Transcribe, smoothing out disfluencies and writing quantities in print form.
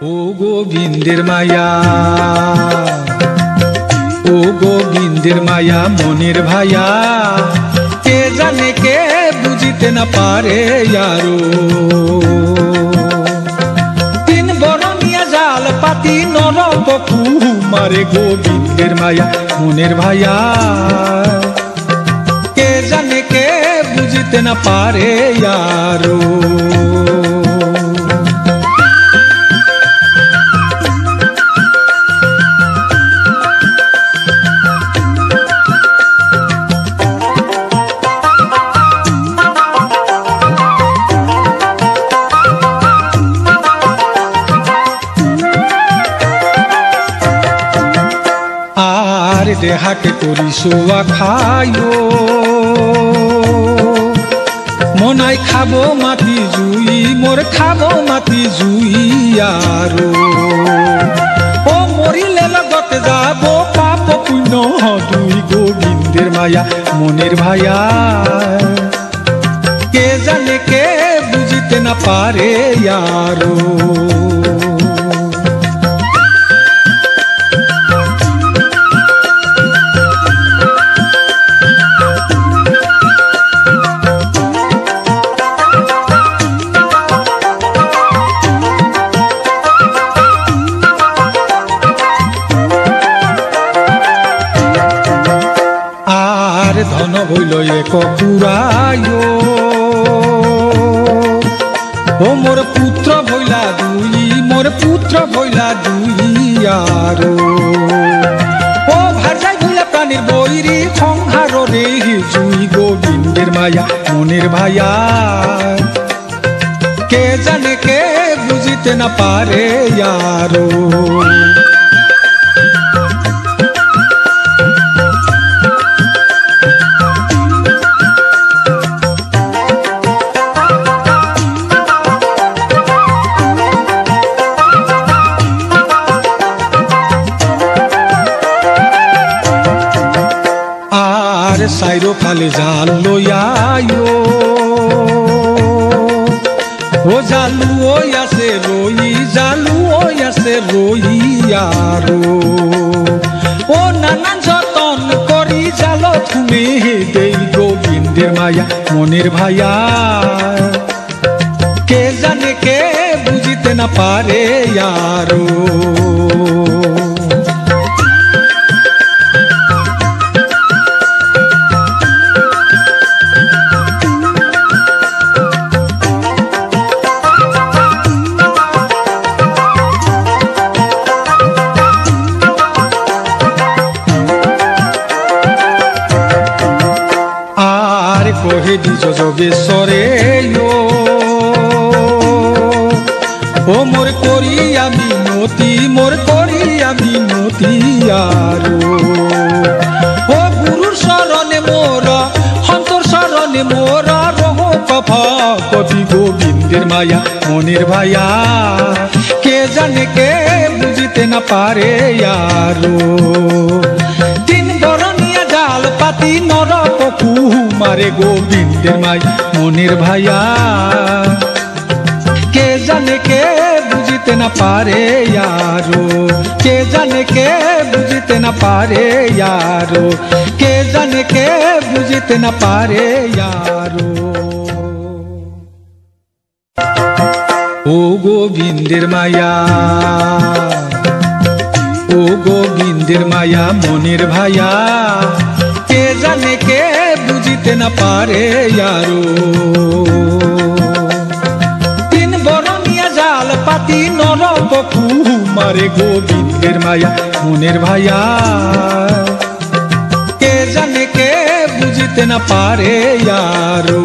ও গোবিন্দের মায়া, ও গোবিন্দের মায়া মনের ভাইয়া, কে জানে কে বুঝিতে না পারে यारो। তিন বরনিয়া জাল পাতি নরপকু মারে গোবিন্দের মায়া মনের ভাইয়া, কে জানে কে বুঝিতে না পারে यारो। দেহাকে করি সোয়া খাইও, মনাই খাবো মাটি জুই, মোর খাবো মাটি জুই यारो। ও মরিলে লগতে যাব পাপ পুণ্য দুই গোবিন্দের মায়া মনের ভাইয়া, কে জানে কে বুঝিতে না পারে यारो। ধন হইল এক পুরায়ো, ও মোর পুত্র ভইলা দুই, মোর পুত্র ভইলা দুই यारो। ও ভাষায় ভইলা প্রাণীর বৈরি সংহার রে জুই গোবিন্দের মায়া মনের ভাইয়া, কে জানে কে বুঝিতে না পারে यारो। সাইরো খালে জাল লইয়ায়ো, ও জালু ওই আছে রই, জালু ওই আছে রই यारो। ও নানান যতন করি জাল তুমি দেই গোবিন্দের মায়া মনের ভাইয়া, কে জানে কে বুঝিতে না পারে यारो। কহে নিজ যোগেশ্বরে ও মোর করি আমি মতি, মোর করি আমি মতি यारो। ও গুরুর শরণে মোর, অন্তর শরণে মোর রহ কফা কবি গোবিন্দের মায়া মনের ভাইয়া, কে জানে কে বুঝিতে না পারে यारो। তিন বরনিয়া জাল পাতি নরপকু মারে গোবিন্দের মায়া মনের ভাইয়া, কে জানে কে বুঝিতে না পারে यारो। কে জানে কে বুঝিতে না পারে यारो, কে জানে কে বুঝিতে না পারে यारो। ও গোবিন্দের মায়া, ও গোবিন্দের মায়া মনের ভাইয়া, কে জানে কে বুঝিতে না পারে यारो। তিন বরনিয়া জাল পাতি নরপকু মারে গোবিন্দের মায়া মনের ভাইয়া, কে জানে কে বুঝিতে না পারে यारो।